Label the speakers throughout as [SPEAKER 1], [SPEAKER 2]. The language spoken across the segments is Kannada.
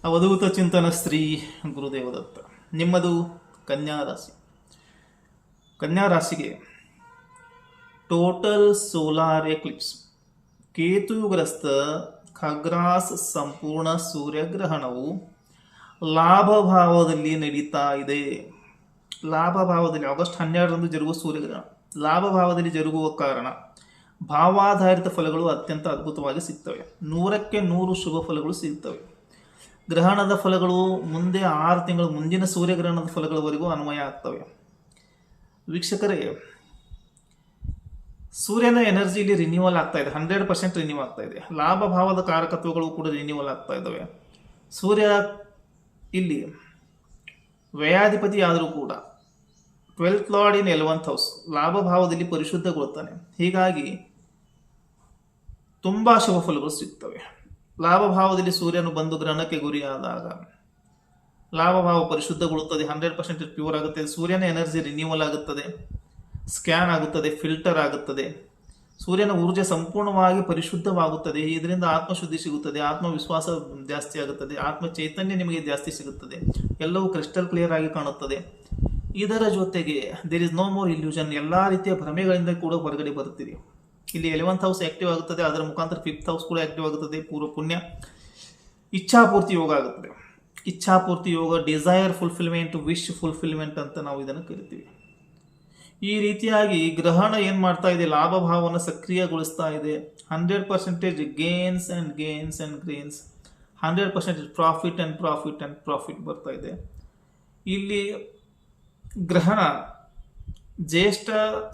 [SPEAKER 1] ಅವಧೂತ ಚಿಂತನ ಶ್ರೀ ಗುರುದೇವದತ್ತ. ನಿಮ್ಮದು ಕನ್ಯಾ ರಾಶಿ. ಕನ್ಯಾ ರಾಶಿಗೆ ಟೋಟಲ್ ಸೋಲಾರ್ ಎಕ್ಲಿಪ್ಸ್, ಕೇತುಗ್ರಸ್ತ ಖಗ್ರಾಸ್ ಸಂಪೂರ್ಣ ಸೂರ್ಯಗ್ರಹಣವು ಲಾಭಭಾವದಲ್ಲಿ ನಡೀತಾ ಇದೆ. ಲಾಭಭಾವದಲ್ಲಿ ಆಗಸ್ಟ್ 12ರಂದು ಜರುಗುವ ಸೂರ್ಯಗ್ರಹಣ ಲಾಭಭಾವದಲ್ಲಿ ಜರುಗುವ ಕಾರಣ ಭಾವಾಧಾರಿತ ಫಲಗಳು ಅತ್ಯಂತ ಅದ್ಭುತವಾಗಿ ಸಿಗ್ತವೆ. 100ಕ್ಕೆ 100 ಶುಭ ಫಲಗಳು ಸಿಗ್ತವೆ. ಗ್ರಹಣದ ಫಲಗಳು ಮುಂದೆ 6 ತಿಂಗಳು ಮುಂದಿನ ಸೂರ್ಯಗ್ರಹಣದ ಫಲಗಳವರೆಗೂ ಅನ್ವಯ ಆಗ್ತವೆ. ವೀಕ್ಷಕರೇ, ಸೂರ್ಯನ ಎನರ್ಜಿ ಇಲ್ಲಿ ರಿನ್ಯೂವಲ್ ಆಗ್ತಾ ಇದೆ, 100% ರಿನ್ಯೂ ಆಗ್ತಾ ಇದೆ. ಲಾಭ ಭಾವದ ಕಾರಕತ್ವಗಳು ಕೂಡ ರಿನ್ಯೂವಲ್ ಆಗ್ತಾ ಇದ್ದಾವೆ. ಸೂರ್ಯ ಇಲ್ಲಿ ವ್ಯಯಾಧಿಪತಿ ಆದರೂ ಕೂಡ 12th ಲಾರ್ಡ್ ಇನ್ 11th ಹೌಸ್ ಲಾಭ ಭಾವದಲ್ಲಿ ಪರಿಶುದ್ಧಗೊಳ್ತಾನೆ. ಹೀಗಾಗಿ ತುಂಬಾ ಶುಭ ಫಲಗಳು ಸಿಗ್ತವೆ. ಲಾಭಭಾವದಲ್ಲಿ ಸೂರ್ಯನು ಬಂದು ಗ್ರಹಣಕ್ಕೆ ಗುರಿಯಾದಾಗ ಲಾಭಭಾವ ಪರಿಶುದ್ಧಗೊಳ್ಳುತ್ತದೆ, 100% ಪ್ಯೂರ್ ಆಗುತ್ತೆ. ಸೂರ್ಯನ ಎನರ್ಜಿ ರಿನ್ಯೂವಲ್ ಆಗುತ್ತದೆ, ಸ್ಕ್ಯಾನ್ ಆಗುತ್ತದೆ, ಫಿಲ್ಟರ್ ಆಗುತ್ತದೆ. ಸೂರ್ಯನ ಊರ್ಜೆ ಸಂಪೂರ್ಣವಾಗಿ ಪರಿಶುದ್ಧವಾಗುತ್ತದೆ. ಇದರಿಂದ ಆತ್ಮಶುದ್ಧಿ ಸಿಗುತ್ತದೆ, ಆತ್ಮವಿಶ್ವಾಸ ಜಾಸ್ತಿ ಆಗುತ್ತದೆ, ಆತ್ಮ ಚೈತನ್ಯ ನಿಮಗೆ ಜಾಸ್ತಿ ಸಿಗುತ್ತದೆ. ಎಲ್ಲವೂ ಕ್ರಿಸ್ಟಲ್ ಕ್ಲಿಯರ್ ಆಗಿ ಕಾಣುತ್ತದೆ. ಇದರ ಜೊತೆಗೆ there is no more illusion. ಎಲ್ಲ ರೀತಿಯ ಭ್ರಮೆಗಳಿಂದ ಕೂಡ ಹೊರಗಡೆ ಬರುತ್ತೀರಿ. ಇಲ್ಲಿ 11th ಹೌಸ್ ಆಕ್ಟಿವ್ ಆಗುತ್ತದೆ, ಅದರ ಮುಖಾಂತರ 5th ಹೌಸ್ ಕೂಡ ಆಕ್ಟಿವ್ ಆಗುತ್ತದೆ. ಪೂರ್ವ ಪುಣ್ಯ ಇಚ್ಛಾಪೂರ್ತಿ ಯೋಗ ಆಗುತ್ತದೆ. ಇಚ್ಛಾಪೂರ್ತಿ ಯೋಗ, ಡಿಸೈರ್ ಫುಲ್ಫಿಲ್ಮೆಂಟ್, ವಿಶ್ ಫುಲ್ಫಿಲ್ಮೆಂಟ್ ಅಂತ ನಾವು ಇದನ್ನು ಕರಿತೀವಿ. ಈ ರೀತಿಯಾಗಿ ಗ್ರಹಣ ಏನು ಮಾಡ್ತಾ ಇದೆ, ಲಾಭ ಭಾವವನ್ನು ಸಕ್ರಿಯಗೊಳಿಸ್ತಾ ಇದೆ. 100% gains and gains and gains, 100% profit and profit and profit ಬರ್ತಾ ಇದೆ. ಇಲ್ಲಿ ಗ್ರಹಣ ಜ್ಯೇಷ್ಠ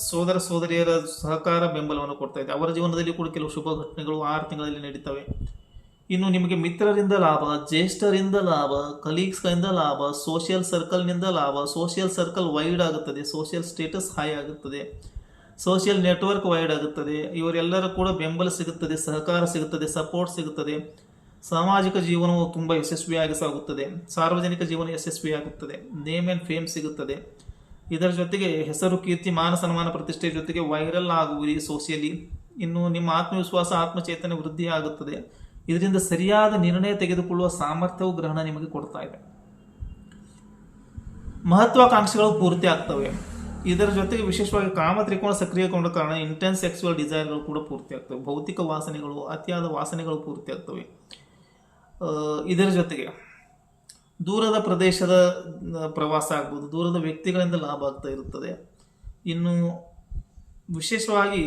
[SPEAKER 1] ಸೋದರ ಸೋದರಿಯರ ಸಹಕಾರ ಬೆಂಬಲವನ್ನು ಕೊಡ್ತಾ ಇದೆ. ಅವರ ಜೀವನದಲ್ಲಿ ಕೂಡ ಕೆಲವು ಶುಭ ಘಟನೆಗಳು 6 ತಿಂಗಳಲ್ಲಿ ನಡೀತವೆ. ಇನ್ನು ನಿಮಗೆ ಮಿತ್ರರಿಂದ ಲಾಭ, ಜ್ಯೇಷ್ಠರಿಂದ ಲಾಭ, ಕಲೀಗ್ಸ್ಗಳಿಂದ ಲಾಭ, ಸೋಷಿಯಲ್ ಸರ್ಕಲ್ನಿಂದ ಲಾಭ. ಸೋಷಿಯಲ್ ಸರ್ಕಲ್ ವೈಡ್ ಆಗುತ್ತದೆ, ಸೋಷಿಯಲ್ ಸ್ಟೇಟಸ್ ಹೈ ಆಗುತ್ತದೆ, ಸೋಷಿಯಲ್ ನೆಟ್ವರ್ಕ್ ವೈಡ್ ಆಗುತ್ತದೆ. ಇವರೆಲ್ಲರೂ ಕೂಡ ಬೆಂಬಲ ಸಿಗುತ್ತದೆ, ಸಹಕಾರ ಸಿಗುತ್ತದೆ, ಸಪೋರ್ಟ್ ಸಿಗುತ್ತದೆ. ಸಾಮಾಜಿಕ ಜೀವನವು ತುಂಬ ಯಶಸ್ವಿಯಾಗಿ ಸಾಗುತ್ತದೆ. ಸಾರ್ವಜನಿಕ ಜೀವನ ಯಶಸ್ವಿಯಾಗುತ್ತದೆ. ನೇಮ್ ಆ್ಯಂಡ್ ಫೇಮ್ ಸಿಗುತ್ತದೆ. ಇದರ ಜೊತೆಗೆ ಹೆಸರು, ಕೀರ್ತಿ, ಮಾನ ಸನ್ಮಾನ, ಪ್ರತಿಷ್ಠೆ ಜೊತೆಗೆ ವೈರಲ್ ಆಗುವಿರಿ ಸೋಷಿಯಲಿ. ಇನ್ನು ನಿಮ್ಮ ಆತ್ಮವಿಶ್ವಾಸ, ಆತ್ಮಚೇತನ ವೃದ್ಧಿ ಆಗುತ್ತದೆ. ಇದರಿಂದ ಸರಿಯಾದ ನಿರ್ಣಯ ತೆಗೆದುಕೊಳ್ಳುವ ಸಾಮರ್ಥ್ಯವು ಗ್ರಹಣ ನಿಮಗೆ ಕೊಡ್ತಾ ಇದೆ. ಮಹತ್ವಾಕಾಂಕ್ಷೆಗಳು ಪೂರ್ತಿ ಆಗ್ತವೆ. ಇದರ ಜೊತೆಗೆ ವಿಶೇಷವಾಗಿ ಕಾಮ ತ್ರಿಕೋಣ ಸಕ್ರಿಯಗೊಂಡ ಕಾರಣ ಇಂಟೆನ್ಸ್ ಸೆಕ್ಸುವಲ್ ಡಿಸೈರ್ಗಳು ಕೂಡ ಪೂರ್ತಿ ಆಗ್ತವೆ. ಭೌತಿಕ ವಾಸನೆಗಳು, ಅತಿಯಾದ ವಾಸನೆಗಳು ಪೂರ್ತಿ ಆಗ್ತವೆ. ಇದರ ಜೊತೆಗೆ ದೂರದ ಪ್ರದೇಶದ ಪ್ರವಾಸ ಆಗ್ಬೋದು, ದೂರದ ವ್ಯಕ್ತಿಗಳಿಂದ ಲಾಭ ಆಗ್ತಾ ಇರುತ್ತದೆ. ಇನ್ನು ವಿಶೇಷವಾಗಿ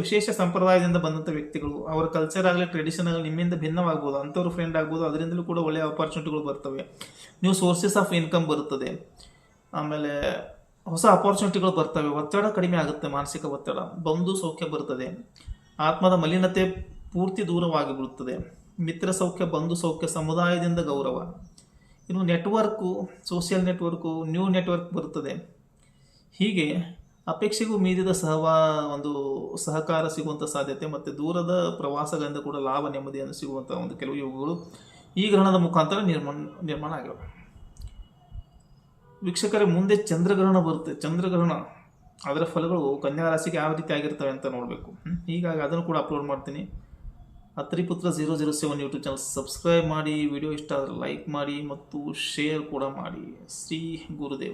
[SPEAKER 1] ವಿಶೇಷ ಸಂಪ್ರದಾಯದಿಂದ ಬಂದಂಥ ವ್ಯಕ್ತಿಗಳು, ಅವರ ಕಲ್ಚರ್ ಆಗಲಿ, ಟ್ರೆಡಿಷನ್ ಆಗಲಿ ನಿಮ್ಮಿಂದ ಭಿನ್ನವಾಗ್ಬೋದು, ಅಂಥವ್ರು ಫ್ರೆಂಡ್ ಆಗ್ಬೋದು. ಅದರಿಂದಲೂ ಕೂಡ ಒಳ್ಳೆಯ ಅಪಾರ್ಚುನಿಟಿಗಳು ಬರ್ತವೆ. ನೀವು ಸೋರ್ಸಸ್ ಆಫ್ ಇನ್ಕಮ್ ಬರುತ್ತದೆ. ಆಮೇಲೆ ಹೊಸ ಅಪಾರ್ಚುನಿಟಿಗಳು ಬರ್ತವೆ. ಒತ್ತಡ ಕಡಿಮೆ ಆಗುತ್ತೆ, ಮಾನಸಿಕ ಒತ್ತಡ, ಬಂಧು ಸೌಖ್ಯ ಬರುತ್ತದೆ. ಆತ್ಮದ ಮಲಿನತೆ ಪೂರ್ತಿ ದೂರವಾಗಿ ಬಿಡುತ್ತದೆ. ಮಿತ್ರ ಸೌಖ್ಯ, ಬಂಧು ಸೌಖ್ಯ, ಸಮುದಾಯದಿಂದ ಗೌರವ. ಇನ್ನು network, social network, new network ಬರುತ್ತದೆ. ಹೀಗೆ ಅಪೇಕ್ಷೆಗೂ ಮೀರಿದ ಒಂದು ಸಹಕಾರ ಸಿಗುವಂಥ ಸಾಧ್ಯತೆ ಮತ್ತು ದೂರದ ಪ್ರವಾಸಗಳಿಂದ ಕೂಡ ಲಾಭ, ನೆಮ್ಮದಿಯನ್ನು ಸಿಗುವಂಥ ಒಂದು ಕೆಲವು ಯೋಗಗಳು ಈ ಗ್ರಹಣದ ಮುಖಾಂತರ ನಿರ್ಮಾಣ ಆಗಿವೆ. ವೀಕ್ಷಕರೇ, ಮುಂದೆ ಚಂದ್ರಗ್ರಹಣ ಬರುತ್ತೆ. ಚಂದ್ರಗ್ರಹಣ ಅದರ ಫಲಗಳು ಕನ್ಯಾ ರಾಶಿಗೆ ಯಾವ ರೀತಿ ಆಗಿರ್ತವೆ ಅಂತ ನೋಡಬೇಕು. ಹೀಗಾಗಿ ಅದನ್ನು ಕೂಡ ಅಪ್ಲೋಡ್ ಮಾಡ್ತೀನಿ. ಅತ್ರಿಪುತ್ರ 007 ಯೂಟ್ಯೂಬ್ ಚಾನಲ್ ಸಬ್ಸ್ಕ್ರೈಬ್ ಮಾಡಿ. ವಿಡಿಯೋ ಇಷ್ಟ ಆದರೆ ಲೈಕ್ ಮಾಡಿ ಮತ್ತು ಶೇರ್ ಕೂಡ ಮಾಡಿ. ಶ್ರೀ ಗುರುದೇವ.